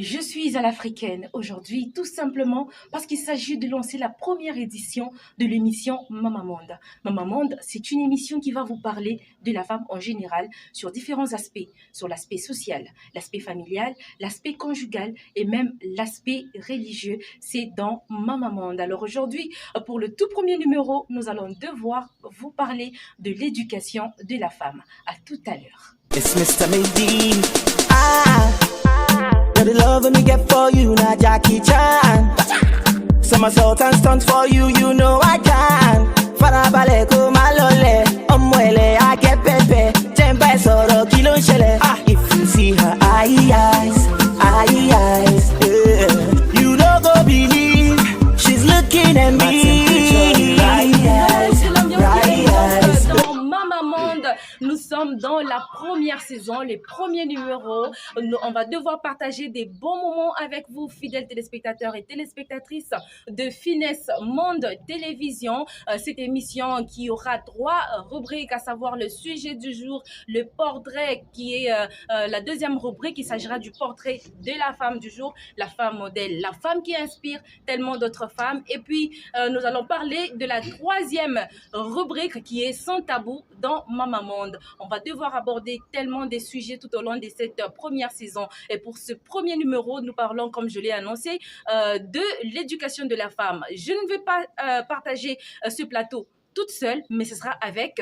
Je suis à l'africaine aujourd'hui, tout simplement parce qu'il s'agit de lancer la première édition de l'émission Mama Monde. Mama Monde, c'est une émission qui va vous parler de la femme en général sur différents aspects, sur l'aspect social, l'aspect familial, l'aspect conjugal et même l'aspect religieux. C'est dans Mama Monde. Alors aujourd'hui, pour le tout premier numéro, nous allons devoir vous parler de l'éducation de la femme. À tout à l'heure. It's Mr. Maybe. The love me get for you, not Jackie Chan. Somersault and stunts for you, you know I can. Farabale ko malole, omwele I get pepe. Tempa soro kilo shele. If you see her eyes, yeah. You don't go believe she's looking at me. Nous sommes dans la première saison, les premiers numéros. On va devoir partager des bons moments avec vous, fidèles téléspectateurs et téléspectatrices de Finesse Monde Télévision. Cette émission qui aura 3 rubriques, à savoir le sujet du jour, le portrait qui est la deuxième rubrique. Il s'agira du portrait de la femme du jour, la femme modèle, la femme qui inspire tellement d'autres femmes. Et puis, nous allons parler de la 3e rubrique qui est sans tabou dans Mama Monde. On va devoir aborder tellement des sujets tout au long de cette première saison. Et pour ce premier numéro, nous parlons, comme je l'ai annoncé, de l'éducation de la femme. Je ne vais pas partager ce plateau toute seule, mais ce sera avec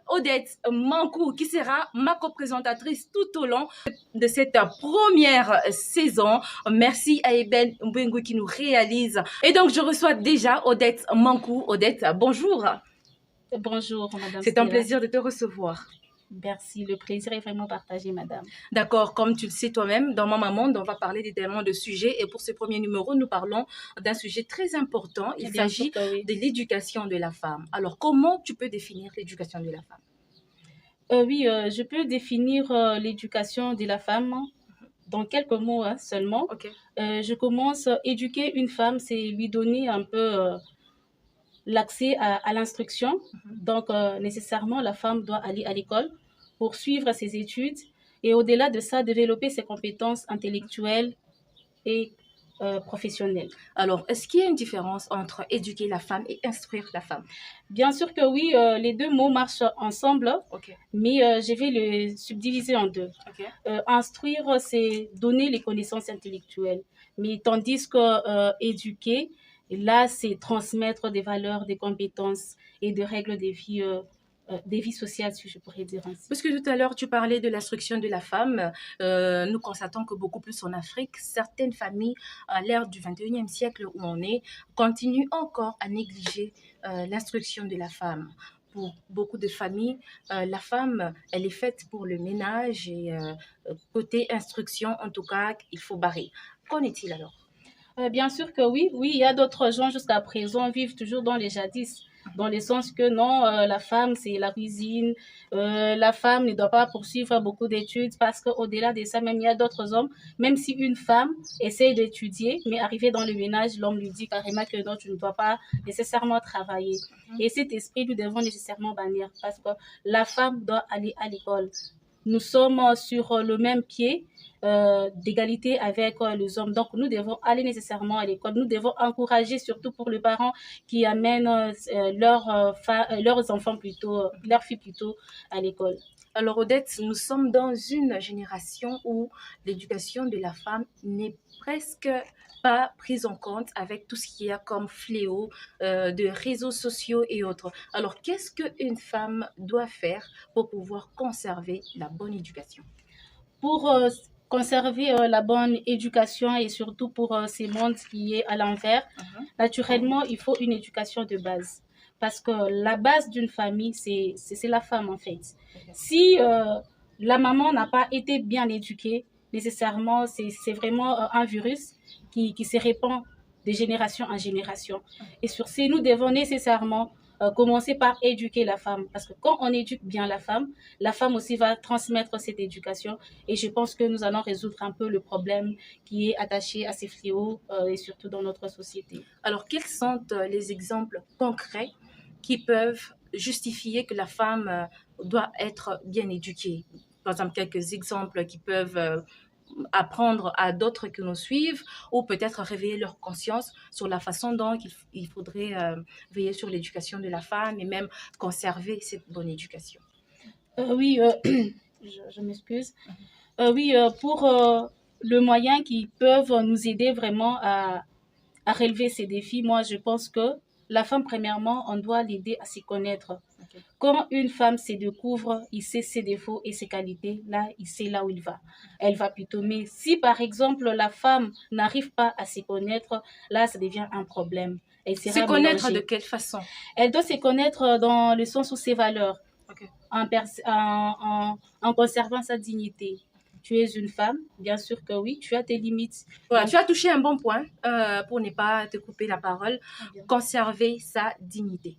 Odette Mankou, qui sera ma co-présentatrice tout au long de cette première saison. Merci à Eben Mbengu qui nous réalise. Et donc, je reçois déjà Odette Mankou. Odette, bonjour. Bonjour, madame. C'est un plaisir de te recevoir. Merci, le plaisir est vraiment partagé, madame. D'accord, comme tu le sais toi-même, dans Mama Monde, on va parler d'énormément de sujets. Et pour ce premier numéro, nous parlons d'un sujet très important. Il s'agit de l'éducation de la femme. Alors, comment tu peux définir l'éducation de la femme? Je peux définir l'éducation de la femme dans quelques mots seulement. Okay. Je commence à éduquer une femme, c'est lui donner un peu l'accès à l'instruction. Donc, nécessairement, la femme doit aller à l'école pour suivre ses études et au-delà de ça, développer ses compétences intellectuelles et professionnelles. Alors, est-ce qu'il y a une différence entre éduquer la femme et instruire la femme? Bien sûr que oui, les deux mots marchent ensemble, Okay. mais je vais le subdiviser en deux. Okay. Instruire, c'est donner les connaissances intellectuelles, mais tandis que éduquer, là, c'est transmettre des valeurs, des compétences et des règles des vies sociales, si je pourrais dire ainsi. Parce que tout à l'heure, tu parlais de l'instruction de la femme. Nous constatons que beaucoup plus en Afrique, certaines familles, à l'ère du 21e siècle où on est, continuent encore à négliger l'instruction de la femme. Pour beaucoup de familles, la femme, elle est faite pour le ménage et côté instruction, en tout cas, il faut barrer. Qu'en est-il alors? Bien sûr que oui, il y a d'autres gens jusqu'à présent vivent toujours dans les jadis, dans le sens que non, la femme c'est la cuisine, la femme ne doit pas poursuivre beaucoup d'études parce qu'au-delà de ça, même il y a d'autres hommes, même si une femme essaie d'étudier, mais arrivée dans le ménage, l'homme lui dit carrément que non, tu ne dois pas nécessairement travailler. Et cet esprit, nous devons nécessairement bannir parce que la femme doit aller à l'école. Nous sommes sur le même pied d'égalité avec les hommes. Donc, nous devons aller nécessairement à l'école. Nous devons encourager, surtout pour les parents qui amènent leurs enfants plutôt, leurs filles plutôt à l'école. Alors, Odette, nous sommes dans une génération où l'éducation de la femme n'est presque pas prise en compte avec tout ce qu'il y a comme fléau de réseaux sociaux et autres. Alors, qu'est-ce qu'une femme doit faire pour pouvoir conserver la bonne éducation? Pour conserver la bonne éducation et surtout pour ces mondes qui est à l'envers, naturellement, il faut une éducation de base. Parce que la base d'une famille, c'est la femme en fait. Okay. Si la maman n'a pas été bien éduquée, nécessairement, c'est vraiment un virus qui se répand de génération en génération. Et sur ce, nous devons nécessairement commencer par éduquer la femme. Parce que quand on éduque bien la femme aussi va transmettre cette éducation. Et je pense que nous allons résoudre un peu le problème qui est attaché à ces fléaux et surtout dans notre société. Alors, quels sont les exemples concrets qui peuvent justifier que la femme doit être bien éduquée? Par exemple, quelques exemples qui peuvent apprendre à d'autres qui nous suivent ou peut-être réveiller leur conscience sur la façon dont il faudrait veiller sur l'éducation de la femme et même conserver cette bonne éducation. Oui, je m'excuse. Oui, pour le moyen qui peuvent nous aider vraiment à relever ces défis, moi je pense que la femme, premièrement, on doit l'aider à s'y connaître. Okay. Quand une femme se découvre, il sait ses défauts et ses qualités, là, il sait là où il va. Elle va plutôt. Mais si, par exemple, la femme n'arrive pas à s'y connaître, là, ça devient un problème. Elle sera se connaître mélangée. De quelle façon? Elle doit se connaître dans le sens où ses valeurs, okay. en conservant sa dignité. Tu es une femme, bien sûr que oui, tu as tes limites. Voilà, tu as touché un bon point pour ne pas te couper la parole. Conserver sa dignité.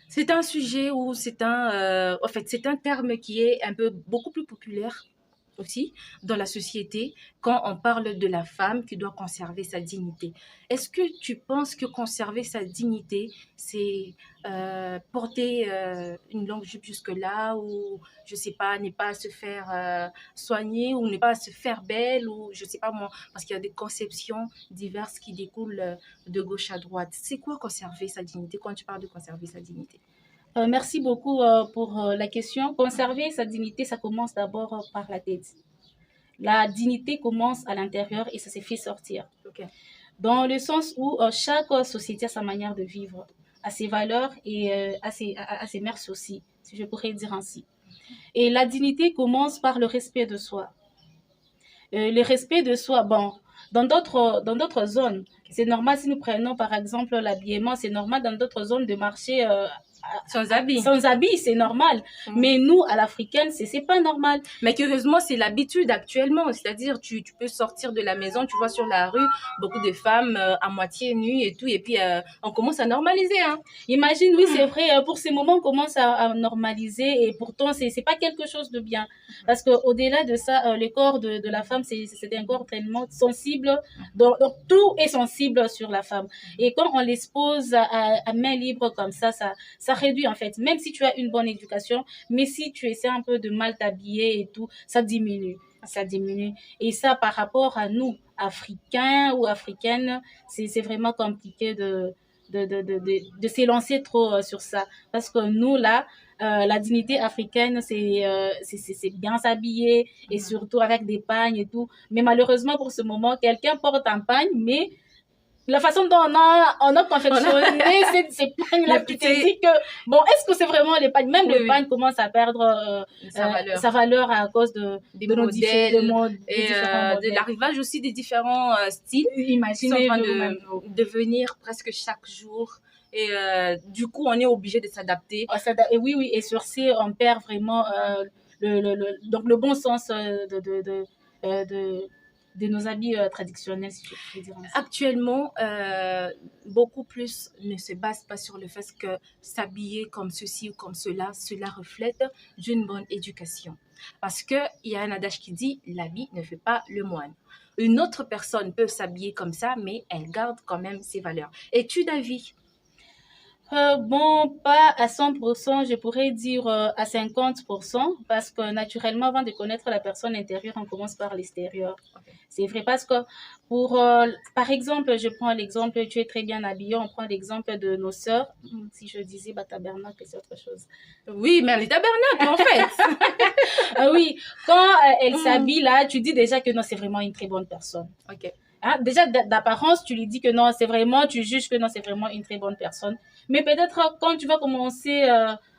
C'est un sujet où c'est un terme qui est beaucoup plus populaire aussi dans la société quand on parle de la femme qui doit conserver sa dignité. Est-ce que tu penses que conserver sa dignité, c'est porter une longue jupe jusque-là ou, je sais pas, ne pas se faire soigner ou ne pas se faire belle ou, je sais pas moi, parce qu'il y a des conceptions diverses qui découlent de gauche à droite. C'est quoi conserver sa dignité quand tu parles de conserver sa dignité? Merci beaucoup pour la question. Conserver sa dignité, ça commence d'abord par la tête. La dignité commence à l'intérieur et ça se fait sortir. Okay. Dans le sens où chaque société a sa manière de vivre, a ses valeurs et a ses mœurs aussi, si je pourrais dire ainsi. Et la dignité commence par le respect de soi. Le respect de soi, bon, dans d'autres zones, c'est normal si nous prenons par exemple l'habillement, c'est normal dans d'autres zones de marcher sans habit. Sans habit, c'est normal. Mais nous, à l'africaine, c'est pas normal. Mais curieusement, c'est l'habitude actuellement. C'est-à-dire, tu peux sortir de la maison, tu vois sur la rue beaucoup de femmes à moitié nues et tout. Et puis, on commence à normaliser. Hein. Imagine, oui, c'est vrai. Pour ces moments, on commence à normaliser. Et pourtant, c'est pas quelque chose de bien. Parce qu'au-delà de ça, le corps de la femme, c'est un corps tellement sensible. Donc, tout est sensible sur la femme. Et quand on l'expose à main libre comme ça réduit en fait, même si tu as une bonne éducation, mais si tu essaies un peu de mal t'habiller et tout, ça diminue. Et ça, par rapport à nous, Africains ou Africaines, c'est vraiment compliqué de s'élancer trop sur ça. Parce que nous, là, la dignité africaine, c'est bien s'habiller et surtout avec des pagnes et tout. Mais malheureusement, pour ce moment, quelqu'un porte un pagne, mais la façon dont on a confectionné ces pagnes-là, tu te dis que, bon, est-ce que c'est vraiment les pagnes? Même le pagne commence à perdre sa valeur à cause de nos modèles et de l'arrivage aussi des différents styles. Imaginez qui sont en train de venir presque chaque jour. Et du coup, on est obligé de s'adapter. Et oui, et sur ce, on perd vraiment donc le bon sens de nos habits traditionnels, si je peux dire ainsi. Actuellement, beaucoup plus ne se base pas sur le fait que s'habiller comme ceci ou comme cela reflète d'une bonne éducation. Parce qu'il y a un adage qui dit « l'habit ne fait pas le moine ». Une autre personne peut s'habiller comme ça, mais elle garde quand même ses valeurs. Es-tu d'avis? Bon, pas à 100%, je pourrais dire à 50%, parce que naturellement, avant de connaître la personne intérieure, on commence par l'extérieur. Okay. C'est vrai, parce que par exemple, je prends l'exemple, tu es très bien habillée, on prend l'exemple de nos sœurs. Si je disais tabernacle, c'est autre chose. Oui, mais les tabernacles, en fait. Oui, quand elle s'habille là, tu dis déjà que non, c'est vraiment une très bonne personne. Ok. Hein, déjà, d'apparence, tu lui dis que non, tu juges que non, c'est vraiment une très bonne personne. Mais peut-être quand tu vas commencer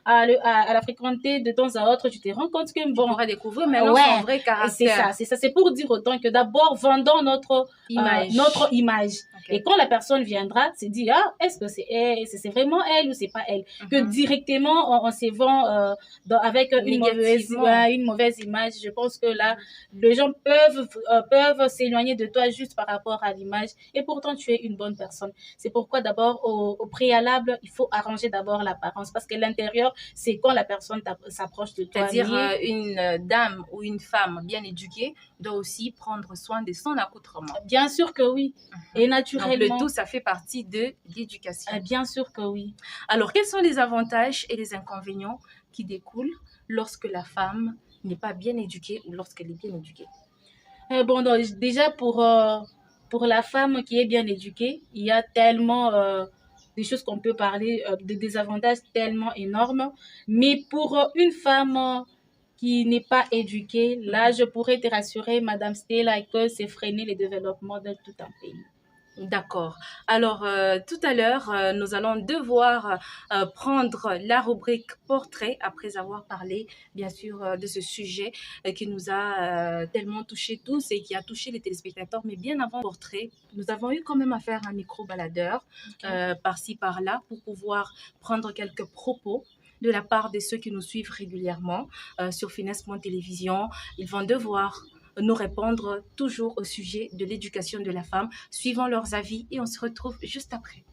à la fréquenter de temps à autre, tu te rends compte que, bon... On va découvrir maintenant son vrai caractère. C'est ça. C'est pour dire autant que d'abord, vendons notre image. Okay. Et quand la personne viendra, se dit, ah, est-ce que c'est elle, c'est vraiment elle ou c'est pas elle? Que directement, on se vend avec une mauvaise image. Je pense que là, les gens peuvent s'éloigner de toi juste par rapport à l'image. Et pourtant, tu es une bonne personne. C'est pourquoi d'abord, au préalable, il faut arranger d'abord l'apparence. Parce que l'intérieur, c'est quand la personne s'approche de toi. C'est-à-dire une dame ou une femme bien éduquée doit aussi prendre soin de son accoutrement. Bien sûr que oui. Et naturellement. Donc le tout, ça fait partie de l'éducation. Bien sûr que oui. Alors, quels sont les avantages et les inconvénients qui découlent lorsque la femme n'est pas bien éduquée ou lorsqu'elle est bien éduquée? Bon, donc, déjà pour la femme qui est bien éduquée, il y a tellement des choses qu'on peut parler, de désavantages tellement énormes. Mais pour une femme qui n'est pas éduquée, là, je pourrais te rassurer, Madame Stella, que c'est freiner le développement de tout un pays. D'accord. Alors, tout à l'heure, nous allons devoir prendre la rubrique portrait après avoir parlé, bien sûr, de ce sujet qui nous a tellement touchés tous et qui a touché les téléspectateurs. Mais bien avant portrait, nous avons eu quand même à faire un micro-baladeur par-ci, par-là pour pouvoir prendre quelques propos de la part de ceux qui nous suivent régulièrement sur Finesse Monde Télévision. Ils vont devoir nous répondre toujours au sujet de l'éducation de la femme, suivant leurs avis, et on se retrouve juste après.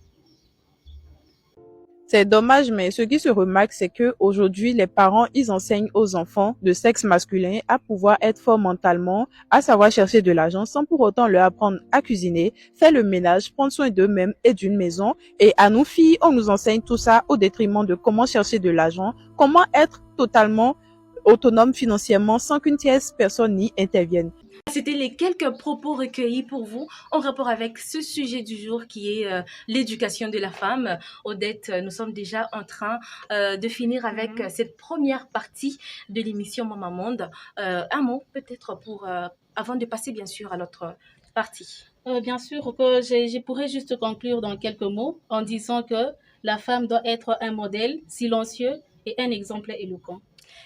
C'est dommage, mais ce qui se remarque, c'est que aujourd'hui, les parents, ils enseignent aux enfants de sexe masculin à pouvoir être forts mentalement, à savoir chercher de l'argent sans pour autant leur apprendre à cuisiner, faire le ménage, prendre soin d'eux-mêmes et d'une maison. Et à nous filles, on nous enseigne tout ça au détriment de comment chercher de l'argent, comment être totalement autonome financièrement sans qu'une tierce personne n'y intervienne. C'était les quelques propos recueillis pour vous en rapport avec ce sujet du jour qui est l'éducation de la femme. Odette, nous sommes déjà en train de finir avec cette première partie de l'émission Maman Monde. Un mot peut-être pour avant de passer bien sûr à l'autre partie. Bien sûr que je pourrais juste conclure dans quelques mots en disant que la femme doit être un modèle silencieux et un exemple éloquent.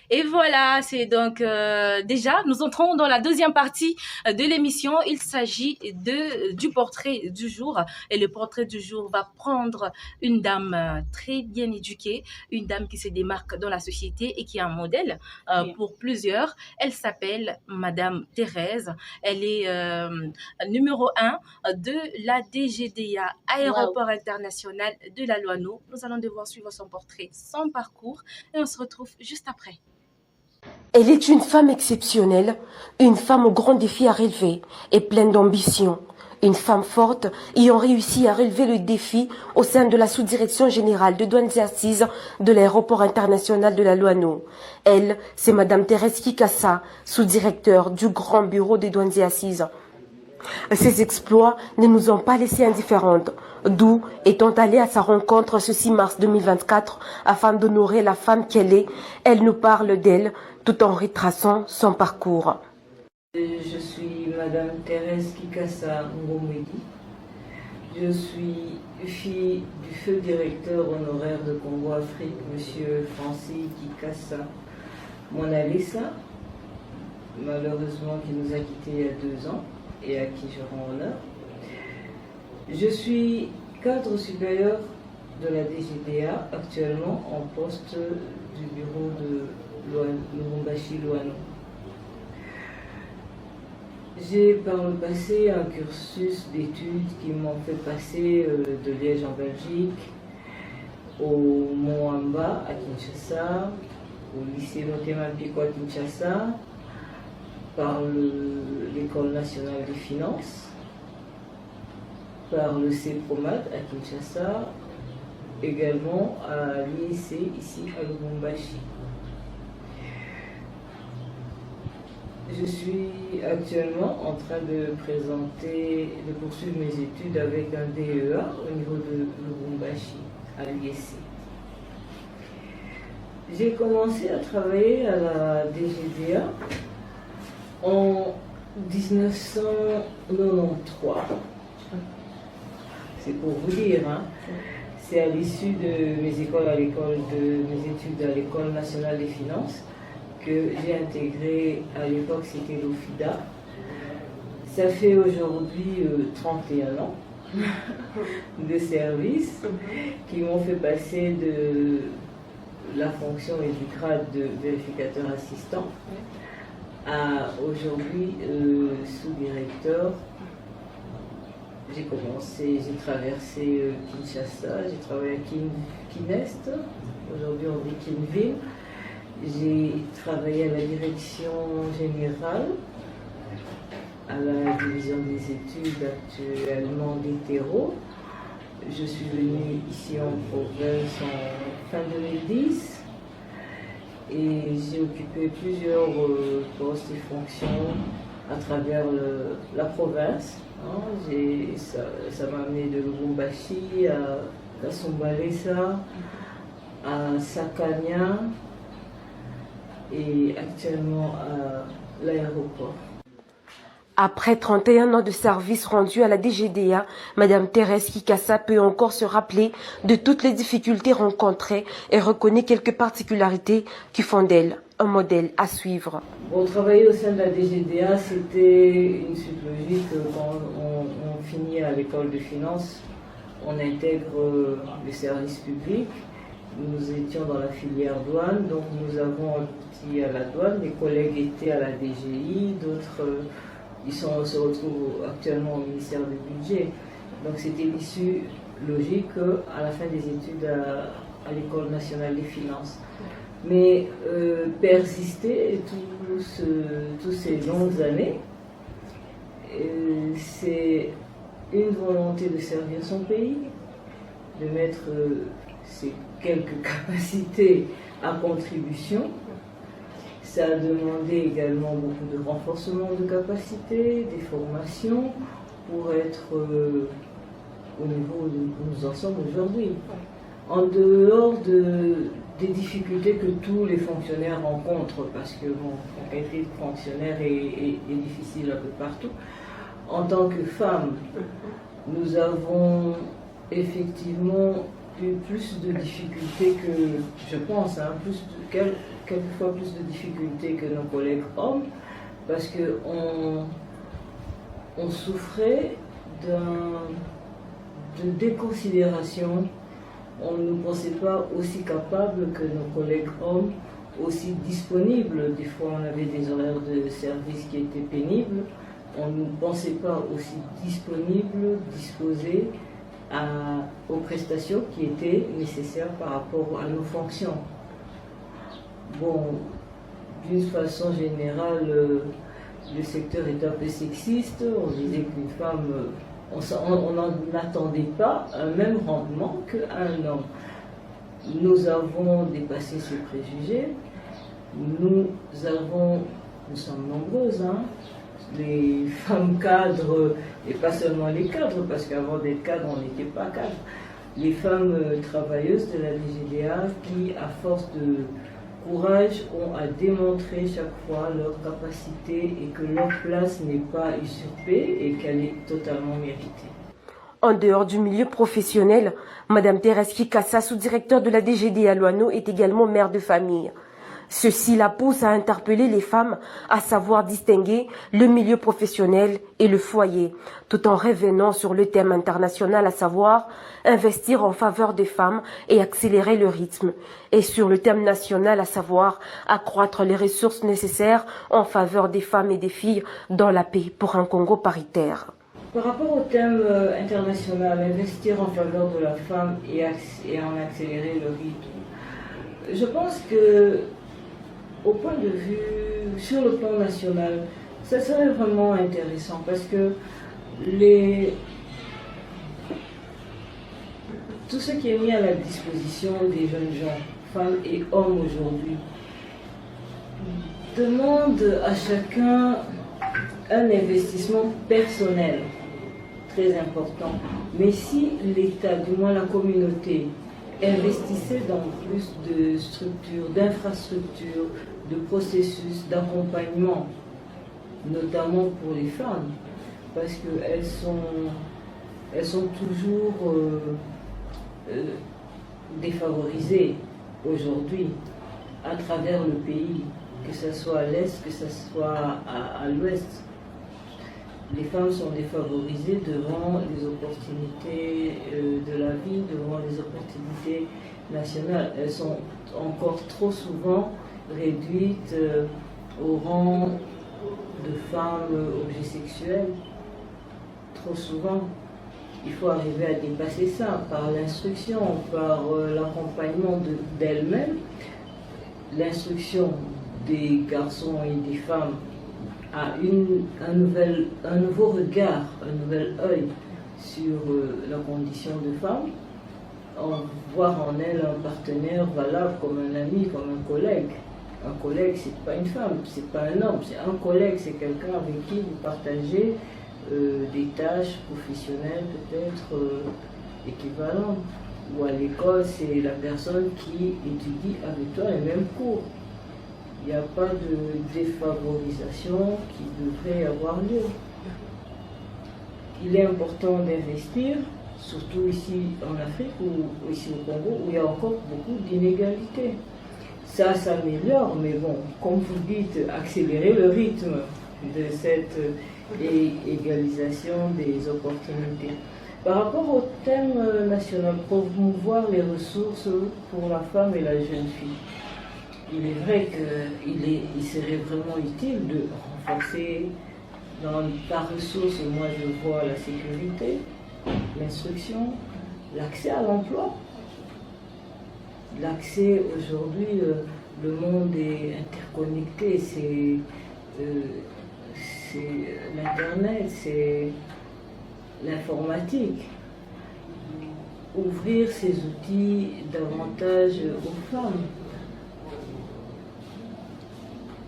Et voilà, c'est donc déjà, nous entrons dans la deuxième partie de l'émission. Il s'agit du portrait du jour. Et le portrait du jour va prendre une dame très bien éduquée, une dame qui se démarque dans la société et qui est un modèle pour plusieurs. Elle s'appelle Madame Thérèse. Elle est numéro 1 de la DGDA, Aéroport International de la Loano. Nous allons devoir suivre son portrait, son parcours, et on se retrouve juste après. Elle est une femme exceptionnelle, une femme aux grands défis à relever et pleine d'ambition. Une femme forte ayant réussi à relever le défi au sein de la sous-direction générale de douanes et assises de l'aéroport international de la Loano. Elle, c'est Madame Thérèse Kikassa, sous-directeur du grand bureau des douanes et assises. Ses exploits ne nous ont pas laissés indifférentes, d'où étant allée à sa rencontre ce 6 mars 2024 afin d'honorer la femme qu'elle est. Elle nous parle d'elle tout en retraçant son parcours. Je suis Madame Thérèse Kikassa Ngomwedi. Je suis fille du feu directeur honoraire de Congo Afrique, Monsieur Francis Kikassa Monalisa, malheureusement qui nous a quittés il y a 2 ans et à qui je rends honneur. Je suis cadre supérieur de la DGDA, actuellement en poste du bureau de Lubumbashi-Loano. J'ai par le passé un cursus d'études qui m'ont fait passer de Liège en Belgique, au Moamba à Kinshasa, au lycée Motema Mpiko à Kinshasa, par l'École nationale des finances, par le CEPROMAT à Kinshasa, également à l'IEC ici à Lubumbashi. Je suis actuellement en train de poursuivre mes études avec un DEA au niveau de Lubumbashi à l'IEC. J'ai commencé à travailler à la DGDA en 1993. C'est pour vous dire, hein. C'est à l'issue de mes études à l'École nationale des finances que j'ai intégré, à l'époque c'était l'OFIDA. Ça fait aujourd'hui 31 ans de service qui m'ont fait passer de la fonction et du grade de vérificateur assistant à aujourd'hui sous-directeur. J'ai traversé Kinshasa, j'ai travaillé à Kinest, aujourd'hui on dit Kinville. J'ai travaillé à la direction générale, à la division des études actuellement d'hétéro. Je suis venue ici en province en fin 2010 et j'ai occupé plusieurs postes et fonctions à travers la province. Ça m'a amené de Lubumbashi à Kasumbalesa, à Sakanya et actuellement à l'aéroport. Après 31 ans de service rendu à la DGDA, Madame Thérèse Kikassa peut encore se rappeler de toutes les difficultés rencontrées et reconnaît quelques particularités qui font d'elle un modèle à suivre. Bon, travailler au sein de la DGDA, c'était une suite logique. Quand on finit à l'école de finance, on intègre le service public. Nous étions dans la filière douane, donc nous avons abouti à la douane. Mes collègues étaient à la DGI, d'autres se retrouvent actuellement au ministère du Budget. Donc c'était l'issue logique à la fin des études à l'École nationale des finances. Mais persister toutes ces longues années, c'est une volonté de servir son pays, de mettre ses quelques capacités à contribution. Ça a demandé également beaucoup de renforcement de capacités, des formations pour être au niveau où nous en sommes aujourd'hui. En dehors des difficultés que tous les fonctionnaires rencontrent, parce que la qualité de fonctionnaire est difficile un peu partout, en tant que femme, nous avons effectivement eu plus de difficultés que, je pense, quelquefois plus de difficultés que nos collègues hommes, parce qu'on souffrait de déconsidération. On ne nous pensait pas aussi capables que nos collègues hommes, aussi disponibles. Des fois, on avait des horaires de service qui étaient pénibles. On ne nous pensait pas aussi disponibles, disposés aux prestations qui étaient nécessaires par rapport à nos fonctions. Bon, d'une façon générale, le secteur est un peu sexiste. On disait qu'une femme, on n'en attendait pas un même rendement qu'un homme. Nous avons dépassé ces préjugés. Nous sommes nombreuses, hein, les femmes cadres, et pas seulement les cadres, parce qu'avant d'être cadre, on n'était pas cadre. Les femmes travailleuses de la DGDA qui, à force de courage, ont à démontrer chaque fois leur capacité et que leur place n'est pas usurpée et qu'elle est totalement méritée. En dehors du milieu professionnel, Madame Thérèse Kikassa, sous-directeur de la DGDA Loano, est également mère de famille. Ceci la pousse à interpeller les femmes à savoir distinguer le milieu professionnel et le foyer, tout en revenant sur le thème international, à savoir investir en faveur des femmes et accélérer le rythme, et sur le thème national, à savoir accroître les ressources nécessaires en faveur des femmes et des filles dans la paix pour un Congo paritaire. Par rapport au thème international, investir en faveur de la femme et en accélérer le rythme, je pense que au point de vue, sur le plan national, ça serait vraiment intéressant parce que tout ce qui est mis à la disposition des jeunes gens, femmes et hommes aujourd'hui, demande à chacun un investissement personnel très important. Mais si l'État, du moins la communauté, investissait dans plus de structures, d'infrastructures, de processus, d'accompagnement, notamment pour les femmes, parce qu'elles sont toujours défavorisées aujourd'hui à travers le pays, que ce soit à l'Est, que ce soit à l'Ouest. Les femmes sont défavorisées devant les opportunités de la vie, devant les opportunités nationales. Elles sont encore trop souvent réduites au rang de femmes objets sexuels. Trop souvent. Il faut arriver à dépasser ça par l'instruction, par l'accompagnement d'elles-mêmes, l'instruction des garçons et des femmes à un nouveau regard, un nouvel œil sur la condition de femme, voir en elle un partenaire valable comme un ami, comme un collègue. Un collègue, c'est pas une femme, c'est pas un homme, c'est un collègue, c'est quelqu'un avec qui vous partagez des tâches professionnelles peut-être équivalentes. Ou à l'école, c'est la personne qui étudie avec toi les mêmes cours. Il n'y a pas de défavorisation qui devrait avoir lieu. Il est important d'investir, surtout ici en Afrique ou ici au Congo, où il y a encore beaucoup d'inégalités. Ça s'améliore, mais bon, comme vous dites, accélérer le rythme de cette égalisation des opportunités. Par rapport au thème national, promouvoir les ressources pour la femme et la jeune fille, il est vrai qu'il serait vraiment utile de renforcer dans la ressource, moi je vois la sécurité, l'instruction, l'accès à l'emploi. L'accès aujourd'hui, le monde est interconnecté, c'est l'Internet, c'est l'informatique. Ouvrir ces outils davantage aux femmes,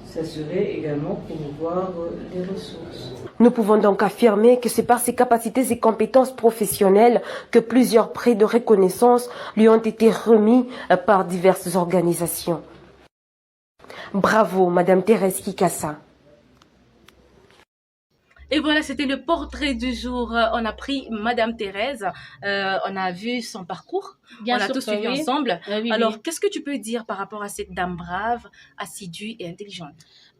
ça serait également promouvoir les ressources. Nous pouvons donc affirmer que c'est par ses capacités et compétences professionnelles que plusieurs prix de reconnaissance lui ont été remis par diverses organisations. Bravo, Madame Thérèse Kikassa. Et voilà, c'était le portrait du jour. On a pris Madame Thérèse, on a vu son parcours, Bien on a sûr tout que suivi oui. ensemble. Oui, Alors, oui. qu'est-ce que tu peux dire par rapport à cette dame brave, assidue et intelligente?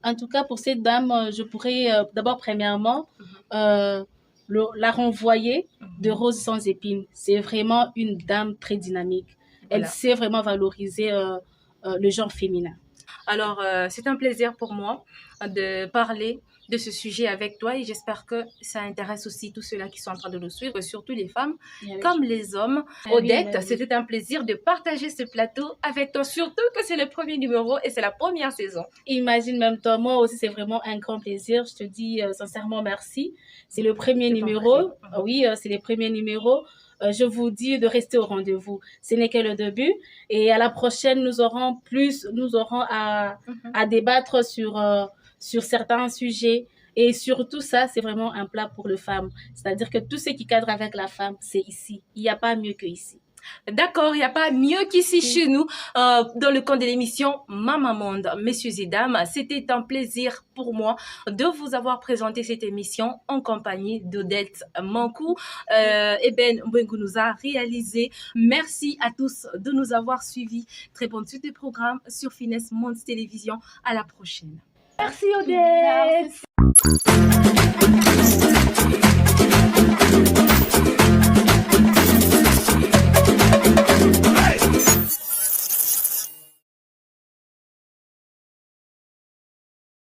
En tout cas, pour cette dame, je pourrais d'abord, premièrement, la renvoyer de Rose sans épines. C'est vraiment une dame très dynamique. Elle Voilà. sait vraiment valoriser le genre féminin. Alors, c'est un plaisir pour moi de parler de ce sujet avec toi et j'espère que ça intéresse aussi tous ceux-là qui sont en train de nous suivre, surtout les femmes comme les hommes. Ah oui, Odette, oui. c'était un plaisir de partager ce plateau avec toi, surtout que c'est le premier numéro et c'est la première saison. Imagine même toi, moi aussi, c'est vraiment un grand plaisir. Je te dis sincèrement merci. C'est le premier C'est numéro. ton premier. Oui, c'est les premiers numéros. Je vous dis de rester au rendez-vous. Ce n'est que le début. Et à la prochaine, nous aurons à débattre sur certains sujets. Et surtout ça, c'est vraiment un plat pour les femmes. C'est-à-dire que tout ce qui cadre avec la femme, c'est ici. Il n'y a pas mieux que ici. D'accord, il n'y a pas mieux qu'ici chez nous, dans le cadre de l'émission Maman Monde. Messieurs et dames, c'était un plaisir pour moi de vous avoir présenté cette émission en compagnie d'Odette Mankou. Ben Mbengu nous a réalisé. Merci à tous de nous avoir suivis. Très bonne suite de programme sur Finesse Monde Télévision. À la prochaine. Merci Odette. Merci.